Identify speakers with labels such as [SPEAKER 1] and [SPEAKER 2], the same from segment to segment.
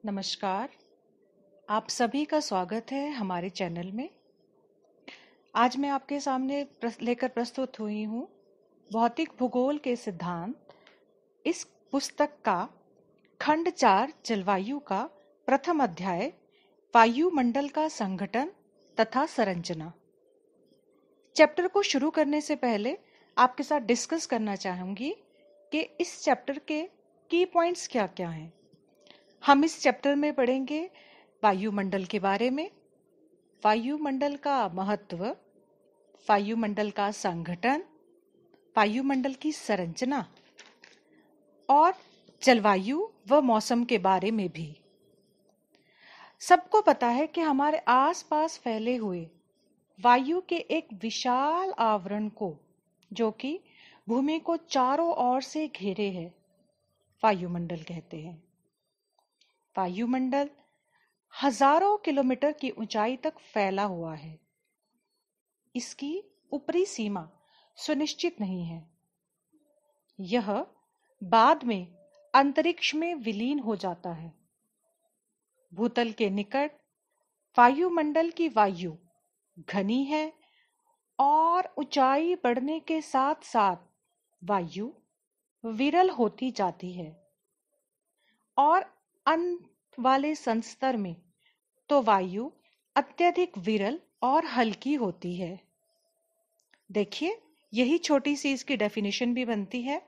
[SPEAKER 1] नमस्कार। आप सभी का स्वागत है हमारे चैनल में। आज मैं आपके सामने लेकर प्रस्तुत हुई हूँ भौतिक भूगोल के सिद्धांत, इस पुस्तक का खंड 4 जलवायु का प्रथम अध्याय, वायुमंडल का संगठन तथा संरचना। चैप्टर को शुरू करने से पहले आपके साथ डिस्कस करना चाहूंगी कि इस चैप्टर के की पॉइंट्स क्या क्या हैं। हम इस चैप्टर में पढ़ेंगे वायुमंडल के बारे में, वायुमंडल का महत्व, वायुमंडल का संगठन, वायुमंडल की संरचना और जलवायु व मौसम के बारे में भी। सबको पता है कि हमारे आसपास फैले हुए वायु के एक विशाल आवरण को, जो कि भूमि को चारों ओर से घेरे है, वायुमंडल कहते हैं। वायुमंडल हजारों किलोमीटर की ऊंचाई तक फैला हुआ है। इसकी ऊपरी सीमा सुनिश्चित नहीं है। यह बाद में अंतरिक्ष में विलीन हो जाता है। भूतल के निकट वायुमंडल की वायु घनी है और ऊंचाई बढ़ने के साथ साथ वायु विरल होती जाती है और अंत वाले संस्तर में तो वायु अत्यधिक विरल और हल्की होती है। देखिए, यही छोटी सी इसकी डेफिनेशन भी बनती है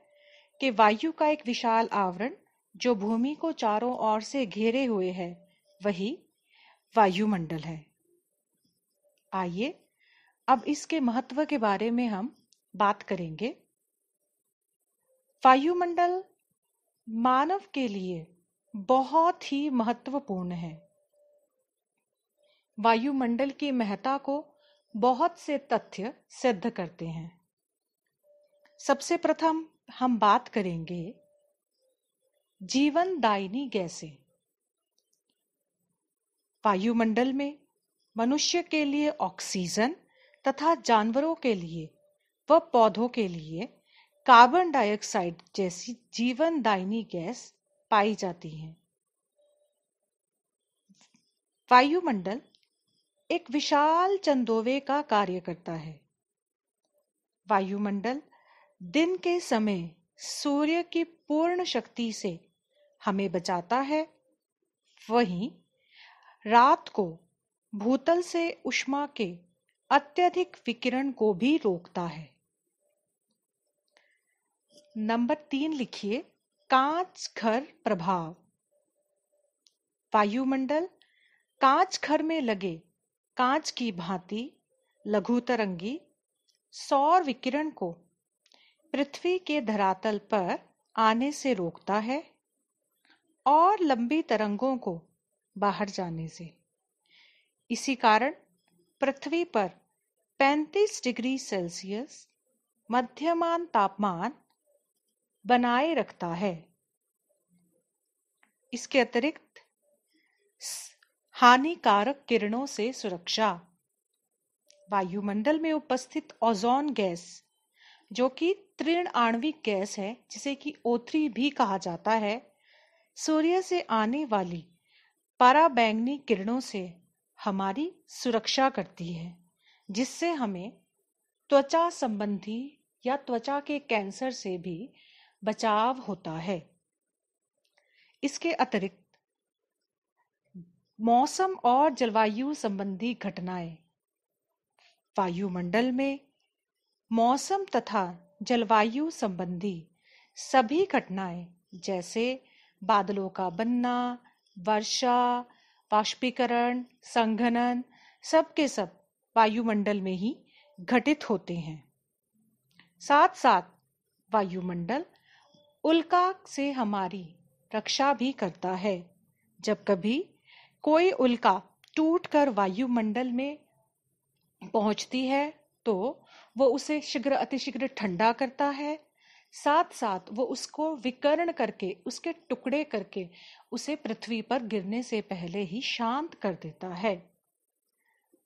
[SPEAKER 1] कि वायु का एक विशाल आवरण जो भूमि को चारों ओर से घेरे हुए है, वही वायुमंडल है। आइए अब इसके महत्व के बारे में हम बात करेंगे। वायुमंडल मानव के लिए बहुत ही महत्वपूर्ण है। वायुमंडल की महत्ता को बहुत से तथ्य सिद्ध करते हैं। सबसे प्रथम हम बात करेंगे जीवनदायिनी गैसें। वायुमंडल में मनुष्य के लिए ऑक्सीजन तथा जानवरों के लिए व पौधों के लिए कार्बन डाइऑक्साइड जैसी जीवनदायिनी गैस पाई जाती है। वायुमंडल एक विशाल चंदोवे का कार्य करता है। वायुमंडल दिन के समय सूर्य की पूर्ण शक्ति से हमें बचाता है, वहीं रात को भूतल से ऊष्मा के अत्यधिक विकिरण को भी रोकता है। नंबर 3 लिखिए, कांच घर प्रभाव। वायुमंडल कांच घर में लगे कांच की भांति लघुतरंगी सौर विकिरण को पृथ्वी के धरातल पर आने से रोकता है और लंबी तरंगों को बाहर जाने से। इसी कारण पृथ्वी पर 35 डिग्री सेल्सियस मध्यमान तापमान बनाए रखता है। इसके अतिरिक्त हानिकारक किरणों से सुरक्षा। वायुमंडल में उपस्थित ओजोन गैस, जो कि तृण आणविक गैस है, जिसे कि O3 भी कहा जाता है, सूर्य से आने वाली पराबैंगनी किरणों से हमारी सुरक्षा करती है, जिससे हमें त्वचा संबंधी या त्वचा के कैंसर से भी बचाव होता है। इसके अतिरिक्त मौसम और जलवायु संबंधी घटनाएं। वायुमंडल में मौसम तथा जलवायु संबंधी सभी घटनाएं, जैसे बादलों का बनना, वर्षा, वाष्पीकरण, संघनन, सब के सब वायुमंडल में ही घटित होते हैं। साथ साथ वायुमंडल उल्का से हमारी रक्षा भी करता है। जब कभी कोई उल्का टूटकर वायुमंडल में पहुंचती है तो वो उसे शीघ्र अतिशीघ्र ठंडा करता है, साथ साथ वो उसको विकर्ण करके, उसके टुकड़े करके उसे पृथ्वी पर गिरने से पहले ही शांत कर देता है।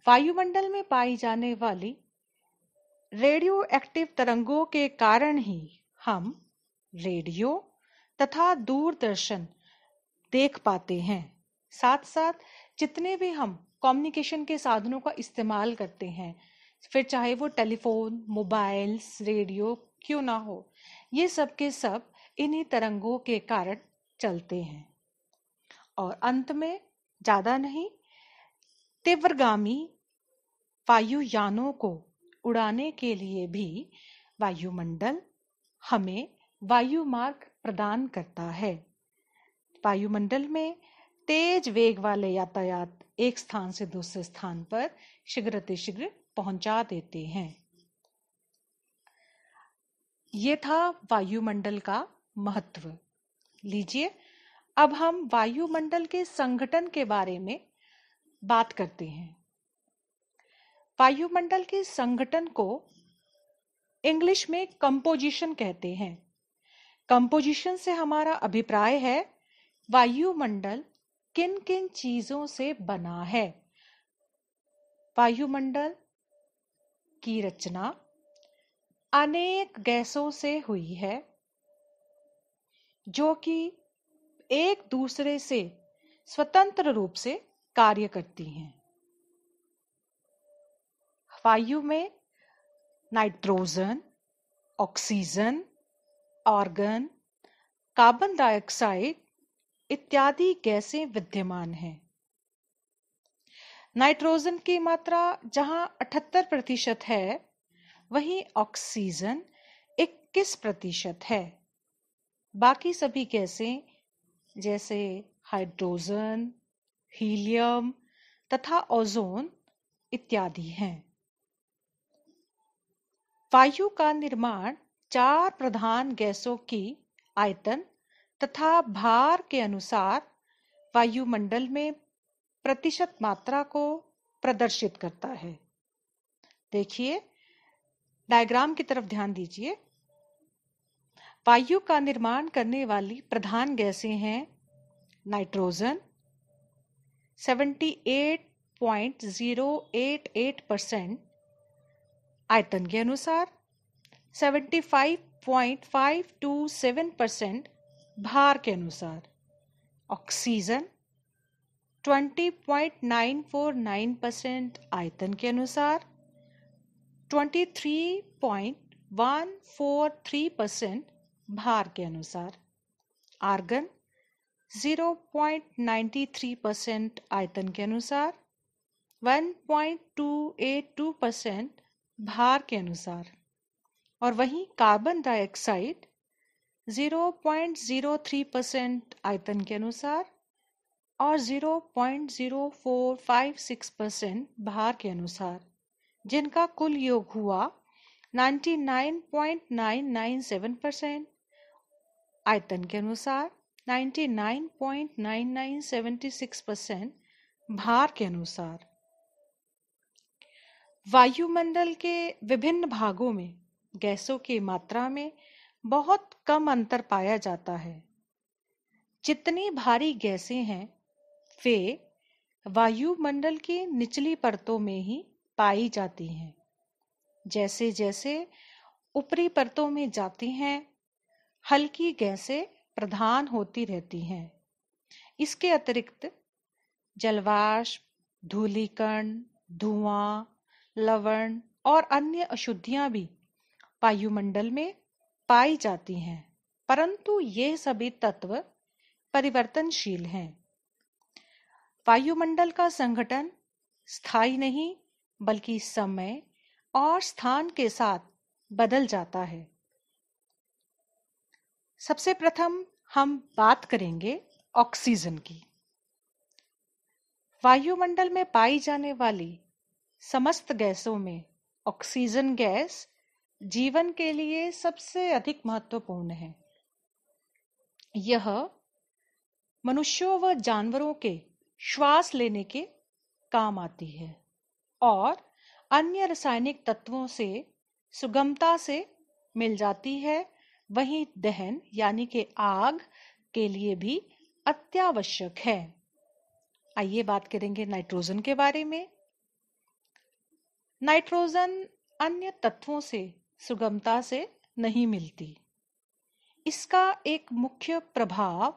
[SPEAKER 1] वायुमंडल में पाई जाने वाली रेडियो एक्टिव तरंगों के कारण ही हम रेडियो तथा दूरदर्शन देख पाते हैं। साथ साथ जितने भी हम कम्युनिकेशन के साधनों का इस्तेमाल करते हैं, फिर चाहे वो टेलीफोन, मोबाइल्स, रेडियो क्यों ना हो, ये सब के सब इन्हीं तरंगों के कारण चलते हैं। और अंत में, ज्यादा नहीं, तीव्रगामी वायुयानों को उड़ाने के लिए भी वायुमंडल हमें वायु मार्ग प्रदान करता है। वायुमंडल में तेज वेग वाले यातायात एक स्थान से दूसरे स्थान पर शीघ्र पहुंचा देते हैं। ये था वायुमंडल का महत्व। लीजिए, अब हम वायुमंडल के संगठन के बारे में बात करते हैं। वायुमंडल के संगठन को इंग्लिश में कंपोजिशन कहते हैं। कंपोजिशन से हमारा अभिप्राय है वायुमंडल किन किन चीजों से बना है। वायुमंडल की रचना अनेक गैसों से हुई है जो कि एक दूसरे से स्वतंत्र रूप से कार्य करती हैं। वायु में nitrogen, oxygen, argon, carbon dioxide इत्यादि गैसें विद्यमान हैं। नाइट्रोजन की मात्रा जहां 78% है, वहीं ऑक्सीजन 21% है। बाकी सभी गैसें जैसे हाइड्रोजन, हीलियम तथा ओजोन इत्यादि हैं। वायु का निर्माण 4 प्रधान गैसों की आयतन तथा भार के अनुसार वायुमंडल में प्रतिशत मात्रा को प्रदर्शित करता है। देखिए, डायग्राम की तरफ ध्यान दीजिए। वायु का निर्माण करने वाली प्रधान गैसें हैं नाइट्रोजन 78.088% आयतन के अनुसार, 75.527% भार के अनुसार, ऑक्सीजन 20.949% आयतन के अनुसार, 23.143% भार के अनुसार, आर्गन 0.93% आयतन के अनुसार, 1.282% भार के अनुसार, और वहीं कार्बन डाइऑक्साइड 0.03% आयतन के अनुसार और 0.0456% भार के अनुसार, जिनका कुल योग हुआ 99.997% आयतन के अनुसार, 99.9976% भार के अनुसार। वायुमंडल के विभिन्न भागों में गैसों की मात्रा में बहुत कम अंतर पाया जाता है। जितनी भारी गैसें हैं, वे वायुमंडल की निचली परतों में ही पाई जाती हैं। जैसे जैसे ऊपरी परतों में जाती हैं, हल्की गैसें प्रधान होती रहती हैं। इसके अतिरिक्त जलवाष्प, धूलिकण, धुआं, लवण और अन्य अशुद्धियां भी वायुमंडल में पाई जाती हैं, परंतु ये सभी तत्व परिवर्तनशील हैं। वायुमंडल का संगठन स्थायी नहीं, बल्कि समय और स्थान के साथ बदल जाता है। सबसे प्रथम हम बात करेंगे ऑक्सीजन की। वायुमंडल में पाई जाने वाली समस्त गैसों में ऑक्सीजन गैस जीवन के लिए सबसे अधिक महत्वपूर्ण है। यह मनुष्यों व जानवरों के श्वास लेने के काम आती है और अन्य रासायनिक तत्वों से सुगमता से मिल जाती है। वहीं दहन यानी कि आग के लिए भी अत्यावश्यक है। आइए बात करेंगे नाइट्रोजन के बारे में। नाइट्रोजन अन्य तत्वों से सुगमता से नहीं मिलती। इसका एक मुख्य प्रभाव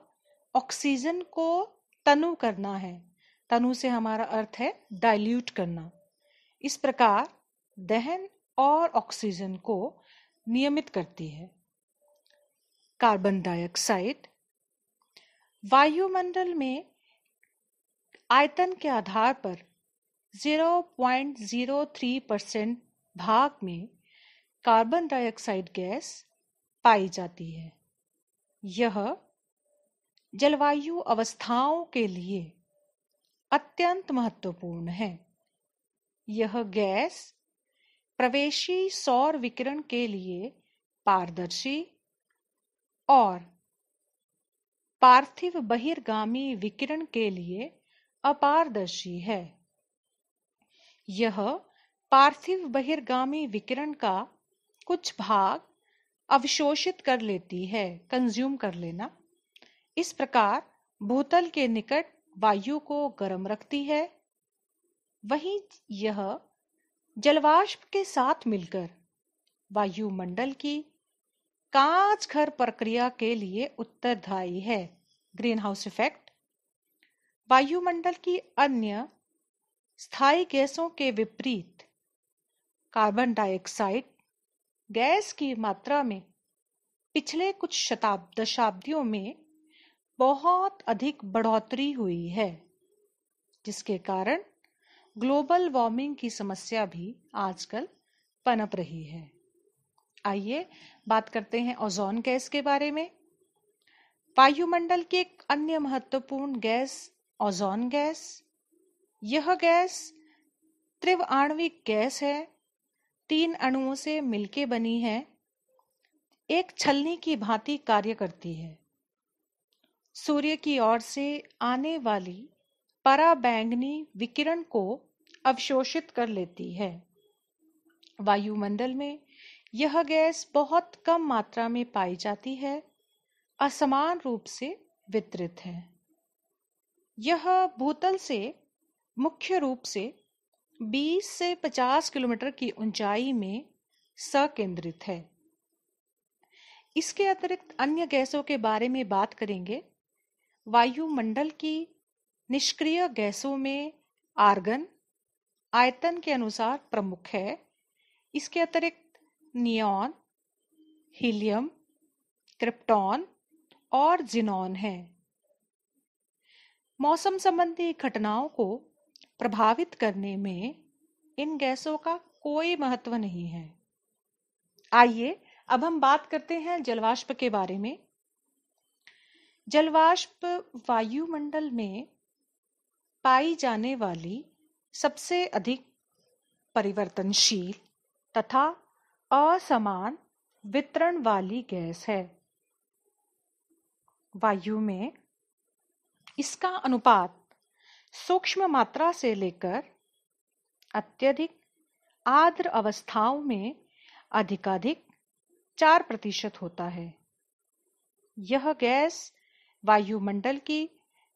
[SPEAKER 1] ऑक्सीजन को तनु करना है। तनु से हमारा अर्थ है डाइल्यूट करना। इस प्रकार दहन और ऑक्सीजन को नियमित करती है। कार्बन डाइऑक्साइड वायुमंडल में आयतन के आधार पर 0.03% भाग में कार्बन डाइऑक्साइड गैस पाई जाती है। यह जलवायु अवस्थाओं के लिए अत्यंत महत्वपूर्ण है। यह गैस प्रवेशी सौर विकिरण के लिए पारदर्शी और पार्थिव बहिर्गामी विकिरण के लिए अपारदर्शी है। यह पार्थिव बहिर्गामी विकिरण का कुछ भाग अवशोषित कर लेती है, कंज्यूम कर लेना। इस प्रकार भूतल के निकट वायु को गर्म रखती है। वहीं यह जलवाष्प के साथ मिलकर वायुमंडल की कांच घर प्रक्रिया के लिए उत्तरदायी है। ग्रीन हाउस इफेक्ट वायुमंडल की अन्य स्थायी गैसों के विपरीत कार्बन डाइऑक्साइड गैस की मात्रा में पिछले कुछ दशाब्दियों में बहुत अधिक बढ़ोतरी हुई है, जिसके कारण ग्लोबल वार्मिंग की समस्या भी आजकल पनप रही है। आइए बात करते हैं ओजोन गैस के बारे में। वायुमंडल की एक अन्य महत्वपूर्ण गैस ओजोन गैस। यह गैस त्रिआण्विक गैस है, 3 अणुओं से मिलके बनी है, एक छलनी की भांति कार्य करती है। सूर्य की ओर से आने वाली पराबैंगनी विकिरण को अवशोषित कर लेती है। वायुमंडल में यह गैस बहुत कम मात्रा में पाई जाती है, असमान रूप से वितरित है। यह भूतल से मुख्य रूप से 20 से 50 किलोमीटर की ऊंचाई में सकेंद्रित है। इसके अतिरिक्त अन्य गैसों के बारे में बात करेंगे। वायुमंडल की निष्क्रिय गैसों में आर्गन आयतन के अनुसार प्रमुख है। इसके अतिरिक्त नियॉन, हीलियम, क्रिप्टॉन और जिनॉन है। मौसम संबंधी घटनाओं को प्रभावित करने में इन गैसों का कोई महत्व नहीं है। आइए अब हम बात करते हैं जलवाष्प के बारे में। जलवाष्प वायुमंडल में पाई जाने वाली सबसे अधिक परिवर्तनशील तथा असमान वितरण वाली गैस है। वायु में इसका अनुपात सूक्ष्म मात्रा से लेकर अत्यधिक आर्द्र अवस्थाओं में अधिकाधिक 4% होता है। यह गैस वायुमंडल की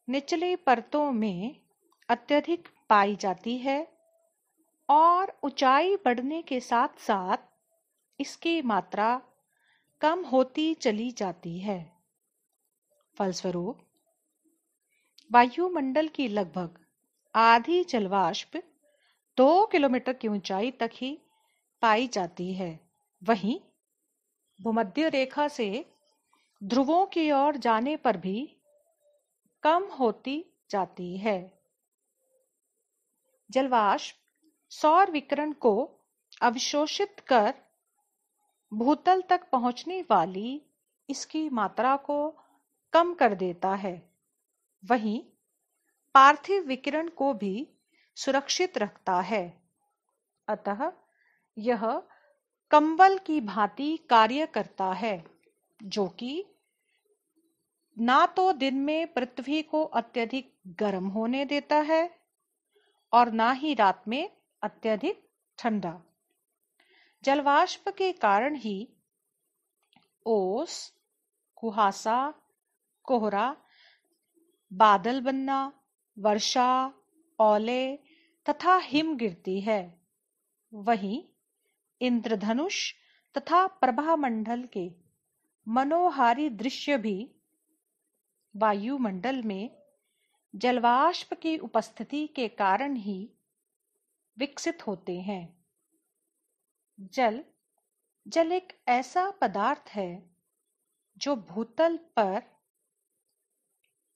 [SPEAKER 1] निचली परतों में अत्यधिक पाई जाती है और ऊंचाई बढ़ने के साथ साथ इसकी मात्रा कम होती चली जाती है। फलस्वरूप वायुमंडल की लगभग आधी जलवाष्प 2 किलोमीटर की ऊंचाई तक ही पाई जाती है। वहीं भूमध्य रेखा से ध्रुवों की ओर जाने पर भी कम होती जाती है। जलवाष्प सौर विकिरण को अवशोषित कर भूतल तक पहुंचने वाली इसकी मात्रा को कम कर देता है। वहीं पार्थिव विकिरण को भी सुरक्षित रखता है। अतः यह कंबल की भांति कार्य करता है, जो कि ना तो दिन में पृथ्वी को अत्यधिक गर्म होने देता है और ना ही रात में अत्यधिक ठंडा। जलवाष्प के कारण ही ओस, कुहासा, कोहरा, बादल बनना, वर्षा, ओले तथा हिम गिरती है। वहीं इंद्रधनुष तथा प्रभामंडल के मनोहारी दृश्य भी वायुमंडल में जलवाष्प की उपस्थिति के कारण ही विकसित होते हैं। जल एक ऐसा पदार्थ है जो भूतल पर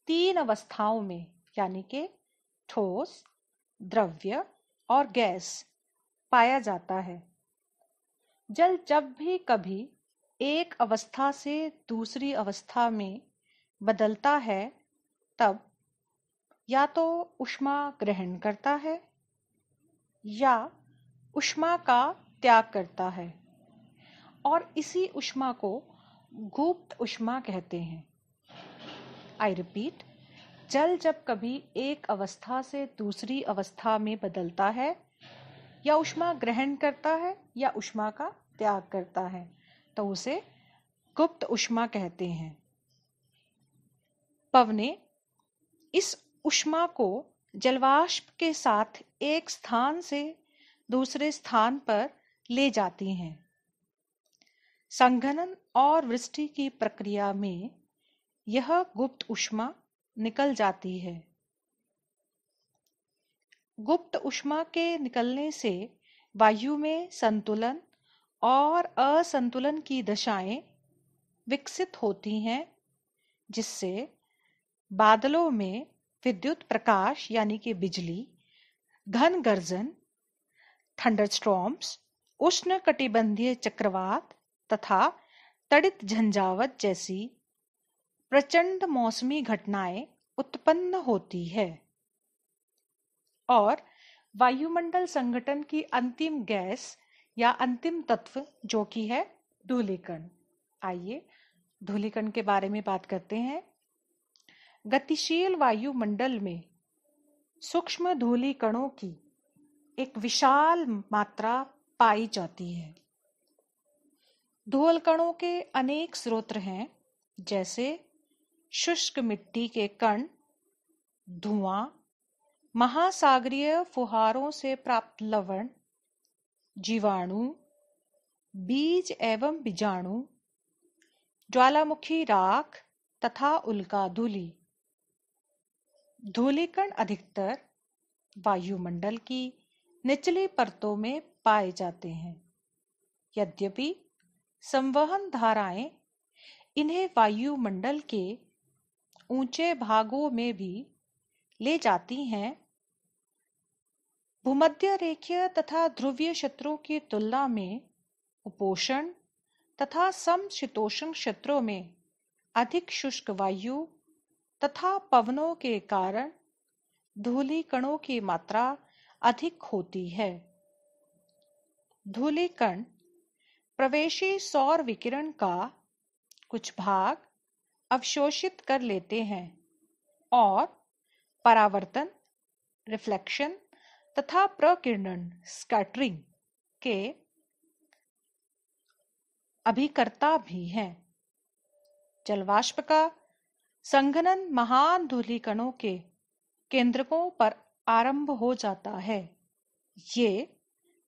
[SPEAKER 1] 3 अवस्थाओं में यानी कि ठोस, द्रव्य और गैस पाया जाता है। जल जब भी कभी एक अवस्था से दूसरी अवस्था में बदलता है तब या तो ऊष्मा ग्रहण करता है या ऊष्मा का त्याग करता है और इसी ऊष्मा को गुप्त ऊष्मा कहते हैं। आई रिपीट, जल जब कभी एक अवस्था से दूसरी अवस्था में बदलता है या ऊष्मा ग्रहण करता है या ऊष्मा का त्याग करता है तो उसे गुप्त ऊष्मा कहते हैं। पवनें इस ऊष्मा को जलवाष्प के साथ एक स्थान से दूसरे स्थान पर ले जाती हैं। संघनन और वृष्टि की प्रक्रिया में यह गुप्त ऊष्मा निकल जाती है। गुप्त ऊष्मा के निकलने से वायु में संतुलन और असंतुलन की दशाएं विकसित होती हैं, जिससे बादलों में विद्युत प्रकाश यानी कि बिजली, घन गर्जन, थंडरस्टॉर्म्स, उष्णकटिबंधीय चक्रवात तथा तड़ित झंझावात जैसी प्रचंड मौसमी घटनाएं उत्पन्न होती है। और वायुमंडल संगठन की अंतिम गैस या अंतिम तत्व जो कि है धूलिकण। आइए धूलिकण के बारे में बात करते हैं। गतिशील वायुमंडल में सूक्ष्म धूलिकणों की एक विशाल मात्रा पाई जाती है। धूलकणों के अनेक स्रोत हैं, जैसे शुष्क मिट्टी के कण, धुआं, महासागरीय फुहारों से प्राप्त लवण, जीवाणु, बीज एवं बीजाणु, ज्वालामुखी राख तथा उल्का धूलि। धूलिकण अधिकतर वायुमंडल की निचली परतों में पाए जाते हैं। यद्यपि संवहन धाराएं इन्हें वायुमंडल के ऊंचे भागों में भी ले जाती हैं। भूमध्य रेखीय तथा ध्रुवीय क्षेत्रों की तुलना में उपोष्ण तथा समशीतोष्ण क्षेत्रों में अधिक शुष्क वायु तथा पवनों के कारण धूलिकणों की मात्रा अधिक होती है। धूलिकण प्रवेशी सौर विकिरण का कुछ भाग अवशोषित कर लेते हैं और परावर्तन, रिफ्लेक्शन तथा प्रकीर्णन, स्कैटरिंग के अभिकर्ता भी हैं। जलवाष्प का संघनन महान धूलिकणों के केंद्रकों पर आरंभ हो जाता है। ये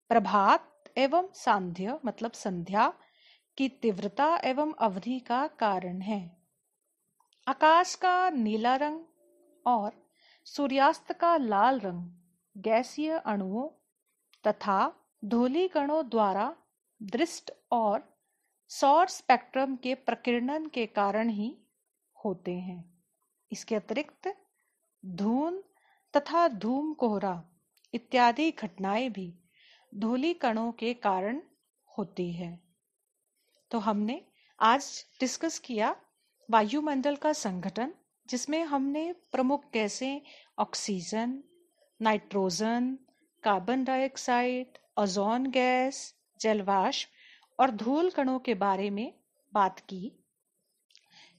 [SPEAKER 1] प्रभात एवं सांध्य मतलब संध्या की तीव्रता एवं अवधि का कारण है। आकाश का नीला रंग और सूर्यास्त का लाल रंग गैसीय अणुओं तथा धूलिकणों द्वारा दृष्ट और सौर स्पेक्ट्रम के प्रकीर्णन के कारण ही होते हैं। इसके अतिरिक्त धूल तथा धूम कोहरा इत्यादि घटनाएं भी धूलिकणों के कारण होती है। तो हमने आज डिस्कस किया वायुमंडल का संगठन, जिसमें हमने प्रमुख गैसें oxygen, nitrogen, carbon dioxide, ozone gas, जलवाष्प और धूल कणों के बारे में बात की।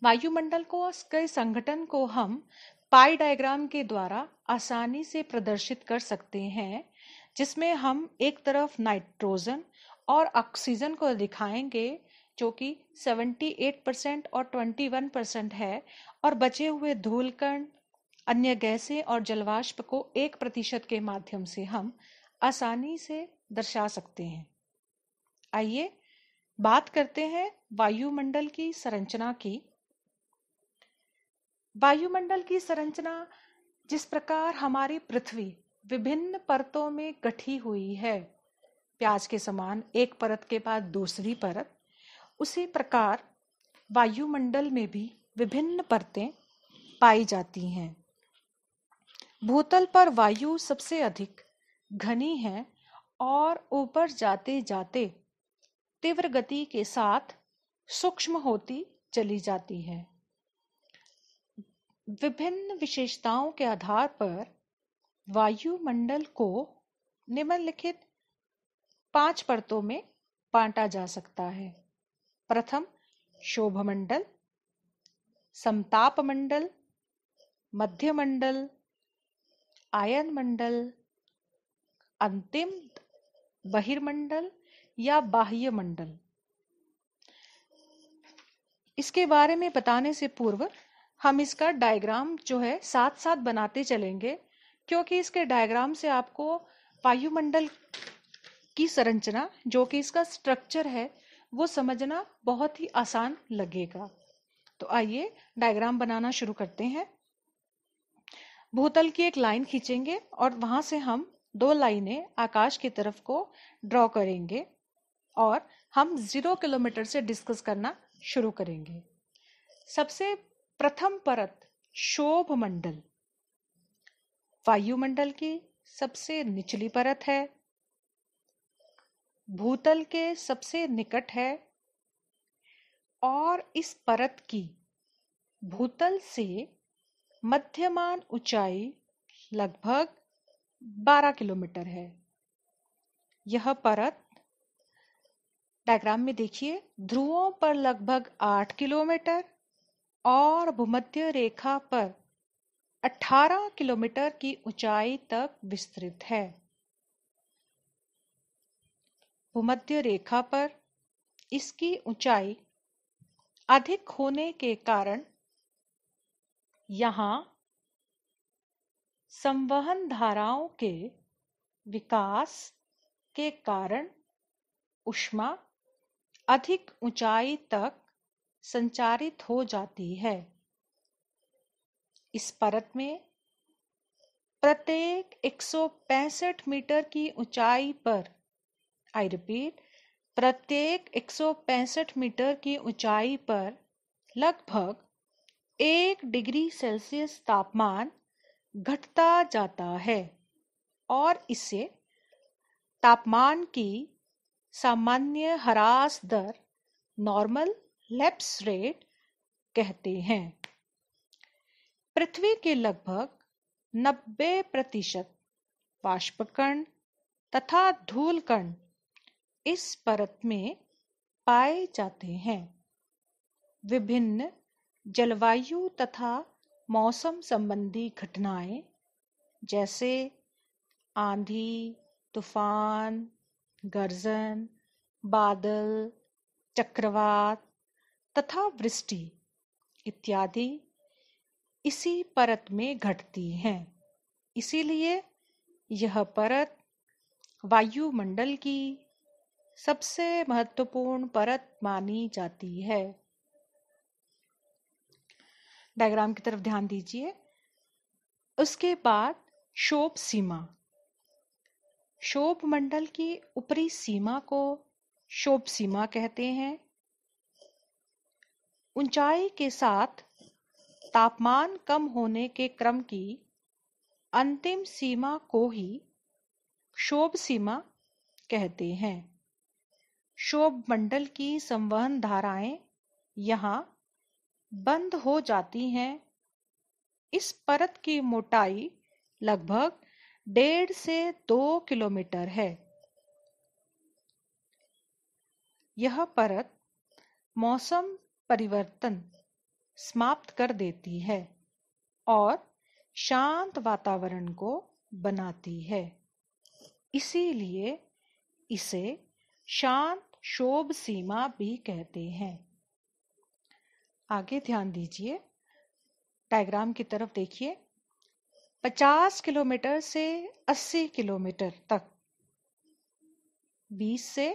[SPEAKER 1] वायुमंडल के संगठन को हम पाई डायग्राम के द्वारा आसानी से प्रदर्शित कर सकते हैं, जिसमें हम एक तरफ नाइट्रोजन और ऑक्सीजन को दिखाएंगे जो कि 78% और 21% है, और बचे हुए धूलकण, अन्य गैसें और जलवाष्प को 1% के माध्यम से हम आसानी से दर्शा सकते हैं। आइए बात करते हैं वायुमंडल की संरचना की। वायुमंडल की संरचना जिस प्रकार हमारी पृथ्वी विभिन्न परतों में गठी हुई है, प्याज के समान एक परत के बाद दूसरी परत, उसी प्रकार वायुमंडल में भी विभिन्न परतें पाई जाती हैं। भूतल पर वायु सबसे अधिक घनी है और ऊपर जाते जाते तीव्र गति के साथ सूक्ष्म होती चली जाती है। विभिन्न विशेषताओं के आधार पर वायुमंडल को निम्नलिखित 5 परतों में बांटा जा सकता है। प्रथम शोभमंडल, समतापमंडल, मध्यमंडल, आयनमंडल, अंतिम बहिर्मंडल या बाह्य मंडल। इसके बारे में बताने से पूर्व हम इसका डायग्राम जो है साथ साथ बनाते चलेंगे, क्योंकि इसके डायग्राम से आपको वायुमंडल की संरचना, जो कि इसका स्ट्रक्चर है, वो समझना बहुत ही आसान लगेगा। तो आइए डायग्राम बनाना शुरू करते हैं। भूतल की एक लाइन खींचेंगे और वहां से हम 2 लाइनें आकाश की तरफ को ड्रॉ करेंगे और हम 0 किलोमीटर से डिस्कस करना शुरू करेंगे। सबसे प्रथम परत शोभमंडल वायुमंडल की सबसे निचली परत है, भूतल के सबसे निकट है और इस परत की भूतल से मध्यमान ऊंचाई लगभग 12 किलोमीटर है। यह परत डायग्राम में देखिए, ध्रुवों पर लगभग 8 किलोमीटर और भूमध्य रेखा पर 18 किलोमीटर की ऊंचाई तक विस्तृत है। भूमध्य रेखा पर इसकी ऊंचाई अधिक होने के कारण यहाँ संवहन धाराओं के विकास के कारण ऊष्मा अधिक ऊंचाई तक संचारित हो जाती है। इस परत में प्रत्येक 165 मीटर की ऊंचाई पर, आई रिपीट, प्रत्येक 165 मीटर की ऊंचाई पर लगभग 1 डिग्री सेल्सियस तापमान घटता जाता है और इसे तापमान की सामान्य ह्रास दर, नॉर्मल लैप्स रेट कहते हैं। पृथ्वी के लगभग 90% बाष्पकण तथा धूल कण इस परत में पाए जाते हैं। विभिन्न जलवायु तथा मौसम संबंधी घटनाएं जैसे आंधी, तूफान, गर्जन, बादल, चक्रवात तथा वृष्टि इत्यादि इसी परत में घटती हैं। इसीलिए यह परत वायुमंडल की सबसे महत्वपूर्ण परत मानी जाती है। डायग्राम की तरफ ध्यान दीजिए। उसके बाद शोभ सीमा। शोभ मंडल की ऊपरी सीमा को शोभ सीमा कहते हैं। ऊंचाई के साथ तापमान कम होने के क्रम की अंतिम सीमा को ही शोभ सीमा कहते हैं। शोभ मंडल की संवहन धाराएं यहाँ बंद हो जाती हैं। इस परत की मोटाई लगभग 1.5 से 2 किलोमीटर है। यह परत मौसम परिवर्तन समाप्त कर देती है और शांत वातावरण को बनाती है। इसीलिए इसे शांत शोभ सीमा भी कहते हैं। आगे ध्यान दीजिए, डायग्राम की तरफ देखिए। 50 किलोमीटर से 80 किलोमीटर तक, 20 से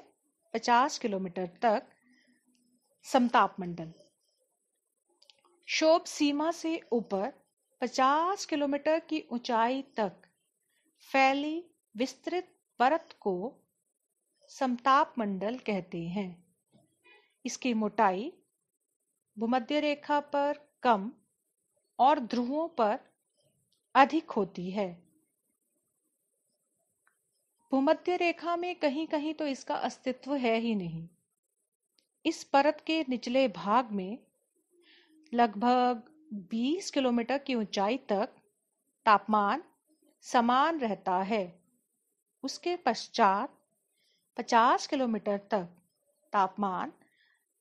[SPEAKER 1] 50 किलोमीटर तक समताप मंडल। शोभ सीमा से ऊपर 50 किलोमीटर की ऊंचाई तक फैली विस्तृत परत को समताप मंडल कहते हैं। इसकी मोटाई भूमध्य रेखा पर कम और ध्रुवों पर अधिक होती है। भूमध्य रेखा में कहीं कहीं तो इसका अस्तित्व है ही नहीं। इस परत के निचले भाग में लगभग 20 किलोमीटर की ऊंचाई तक तापमान समान रहता है। उसके पश्चात 50 किलोमीटर तक तापमान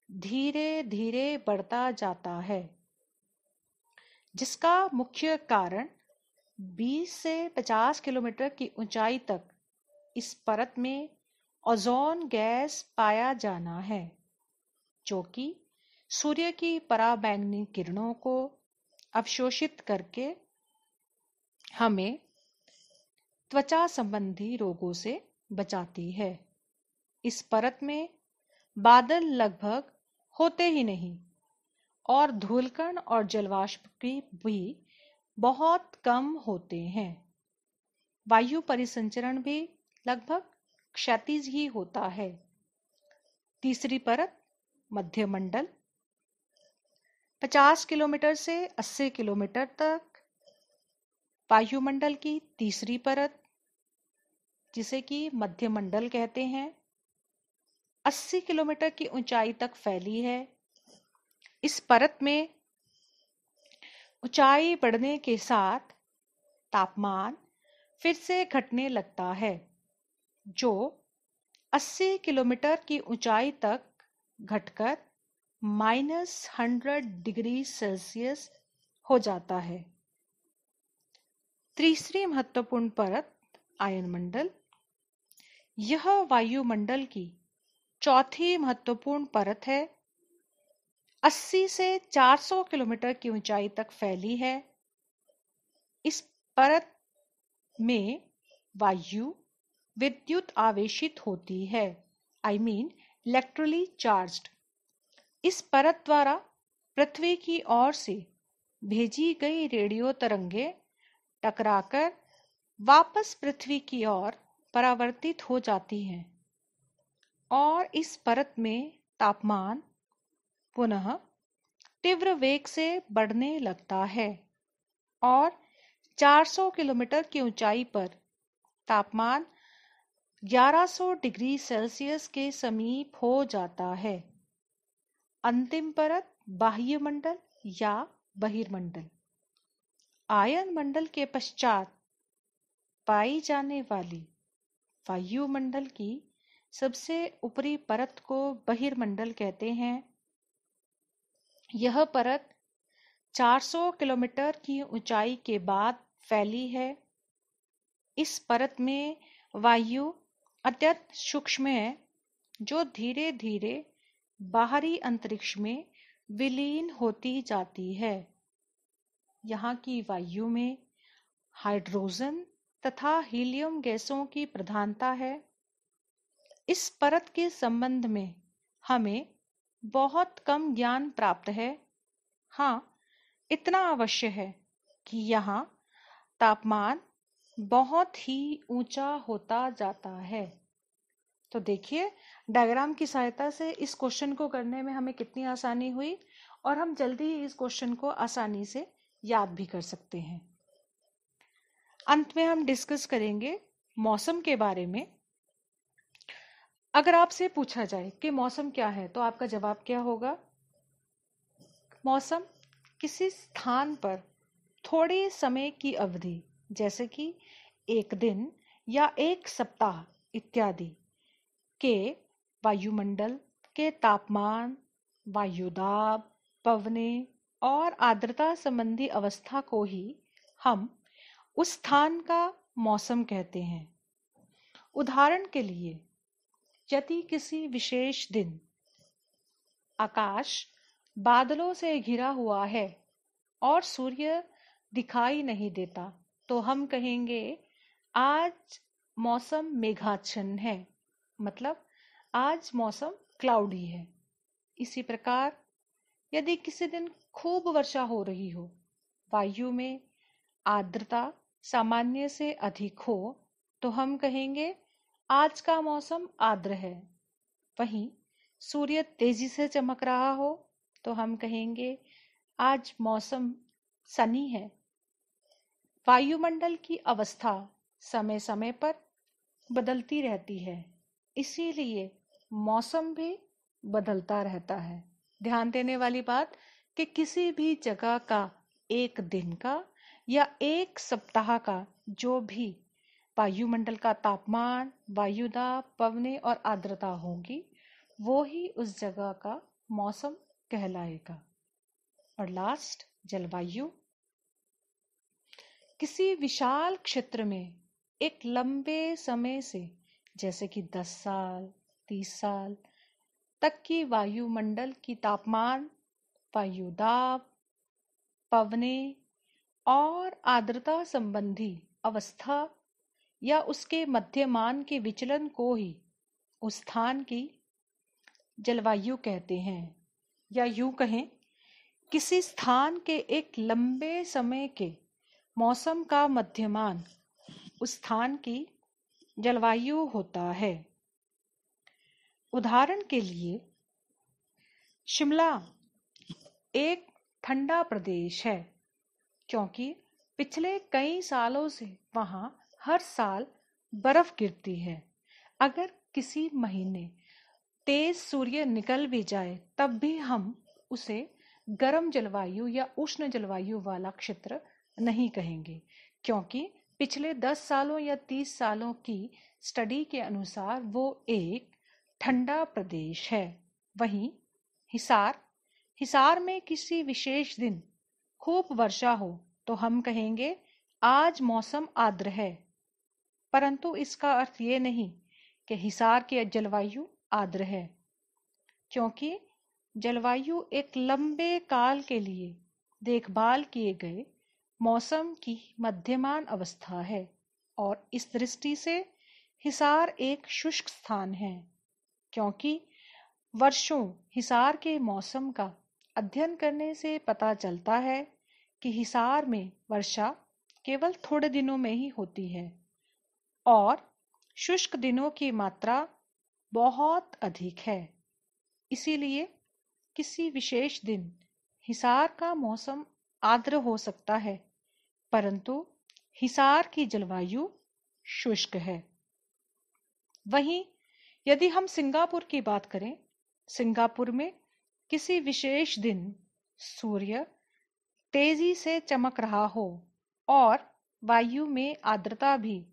[SPEAKER 1] धीरे धीरे बढ़ता जाता है, जिसका मुख्य कारण 20 से 50 किलोमीटर की ऊंचाई तक इस परत में ओजोन गैस पाया जाना है, जो कि सूर्य की पराबैंगनी किरणों को अवशोषित करके हमें त्वचा संबंधी रोगों से बचाती है। इस परत में बादल लगभग होते ही नहीं और धूलकण और जलवाष्प भी बहुत कम होते हैं। वायु परिसंचरण भी लगभग क्षैतिज ही होता है। तीसरी परत मध्यमंडल 50 किलोमीटर से 80 किलोमीटर तक वायुमंडल की तीसरी परत, जिसे कि मध्यमंडल कहते हैं, 80 किलोमीटर की ऊंचाई तक फैली है। इस परत में ऊंचाई बढ़ने के साथ तापमान फिर से घटने लगता है, जो 80 किलोमीटर की ऊंचाई तक घटकर -100 डिग्री सेल्सियस हो जाता है। तीसरी महत्वपूर्ण परत आयनमंडल, यह वायुमंडल की चौथी महत्वपूर्ण परत है। 80 से 400 किलोमीटर की ऊंचाई तक फैली है। इस परत में वायु विद्युत आवेशित होती है, आई मीन इलेक्ट्रिकली चार्ज्ड। इस परत द्वारा पृथ्वी की ओर से भेजी गई रेडियो तरंगे टकराकर वापस पृथ्वी की ओर परावर्तित हो जाती हैं और इस परत में तापमान पुनः तीव्र वेग से बढ़ने लगता है और 400 किलोमीटर की ऊंचाई पर तापमान 1100 डिग्री सेल्सियस के समीप हो जाता है। अंतिम परत बाह्यमंडल या बहिर्मंडल, आयन मंडल के पश्चात पाई जाने वाली वायुमंडल की सबसे ऊपरी परत को बहिर्मंडल कहते हैं। यह परत 400 किलोमीटर की ऊंचाई के बाद फैली है। इस परत में वायु अत्यंत सूक्ष्म है, जो धीरे धीरे बाहरी अंतरिक्ष में विलीन होती जाती है। यहाँ की वायु में हाइड्रोजन तथा हीलियम गैसों की प्रधानता है। इस परत के संबंध में हमें बहुत कम ज्ञान प्राप्त है। हाँ, इतना अवश्य है कि यहाँ तापमान बहुत ही ऊंचा होता जाता है। तो देखिए, डायग्राम की सहायता से इस क्वेश्चन को करने में हमें कितनी आसानी हुई और हम जल्दी ही इस क्वेश्चन को आसानी से याद भी कर सकते हैं। अंत में हम डिस्कस करेंगे मौसम के बारे में। अगर आपसे पूछा जाए कि मौसम क्या है, तो आपका जवाब क्या होगा? मौसम किसी स्थान पर थोड़े समय की अवधि, जैसे कि एक दिन या एक सप्ताह इत्यादि के वायुमंडल के तापमान, वायुदाब, पवनें और आर्द्रता संबंधी अवस्था को ही हम उस स्थान का मौसम कहते हैं। उदाहरण के लिए, यदि किसी विशेष दिन आकाश बादलों से घिरा हुआ है और सूर्य दिखाई नहीं देता, तो हम कहेंगे आज मौसम मेघाच्छन्न है, मतलब आज मौसम क्लाउडी है। इसी प्रकार यदि किसी दिन खूब वर्षा हो रही हो, वायु में आर्द्रता सामान्य से अधिक हो तो हम कहेंगे आज का मौसम आर्द्र है। वहीं सूर्य तेजी से चमक रहा हो तो हम कहेंगे आज मौसम सनी है। वायुमंडल की अवस्था समय समय पर बदलती रहती है, इसीलिए मौसम भी बदलता रहता है। ध्यान देने वाली बात कि किसी भी जगह का एक दिन का या एक सप्ताह का जो भी वायुमंडल का तापमान, वायुदाब, पवनें और आर्द्रता होगी वो ही उस जगह का मौसम कहलाएगा। और लास्ट, जलवायु। किसी विशाल क्षेत्र में एक लंबे समय से, जैसे कि 10 साल, 30 साल तक की वायुमंडल की तापमान, वायुदाब, पवनें और आर्द्रता संबंधी अवस्था या उसके मध्यमान के विचलन को ही उस स्थान की जलवायु कहते हैं। या यूं कहें, किसी स्थान के एक लंबे समय के मौसम का मध्यमान उस स्थान की जलवायु होता है। उदाहरण के लिए, शिमला एक ठंडा प्रदेश है क्योंकि पिछले कई सालों से वहां हर साल बर्फ गिरती है। अगर किसी महीने तेज सूर्य निकल भी जाए तब भी हम उसे गर्म जलवायु या उष्ण जलवायु वाला क्षेत्र नहीं कहेंगे, क्योंकि पिछले 10 सालों या 30 सालों की स्टडी के अनुसार वो एक ठंडा प्रदेश है। वहीं हिसार में किसी विशेष दिन खूब वर्षा हो तो हम कहेंगे आज मौसम आर्द्र है, परंतु इसका अर्थ ये नहीं कि हिसार की जलवायु आर्द्र है, क्योंकि जलवायु एक लंबे काल के लिए देखभाल किए गए मौसम की मध्यमान अवस्था है और इस दृष्टि से हिसार एक शुष्क स्थान है, क्योंकि वर्षों हिसार के मौसम का अध्ययन करने से पता चलता है कि हिसार में वर्षा केवल थोड़े दिनों में ही होती है और शुष्क दिनों की मात्रा बहुत अधिक है। इसीलिए किसी विशेष दिन हिसार का मौसम आर्द्र हो सकता है, परंतु हिसार की जलवायु शुष्क है। वहीं यदि हम सिंगापुर की बात करें, सिंगापुर में किसी विशेष दिन सूर्य तेजी से चमक रहा हो और वायु में आर्द्रता भी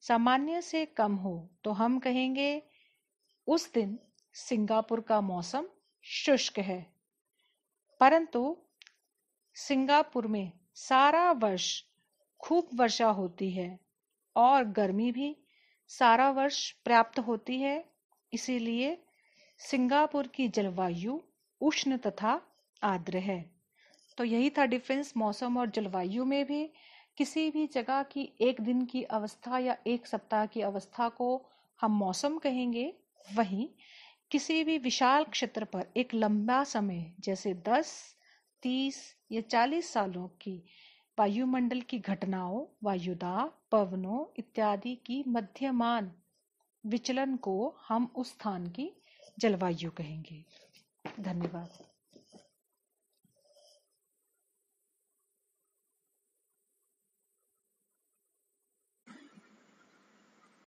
[SPEAKER 1] सामान्य से कम हो तो हम कहेंगे उस दिन सिंगापुर का मौसम शुष्क है। परंतु सिंगापुर में सारा वर्ष खूब वर्षा होती है और गर्मी भी सारा वर्ष पर्याप्त होती है, इसीलिए सिंगापुर की जलवायु उष्ण तथा आर्द्र है। तो यही था डिफरेंस मौसम और जलवायु में भी। किसी भी जगह की एक दिन की अवस्था या एक सप्ताह की अवस्था को हम मौसम कहेंगे, वहीं किसी भी विशाल क्षेत्र पर एक लंबा समय जैसे 10, 30 या 40 सालों की वायुमंडल की घटनाओं, वायुदाब, पवनों इत्यादि की मध्यमान विचलन को हम उस स्थान की जलवायु कहेंगे। धन्यवाद।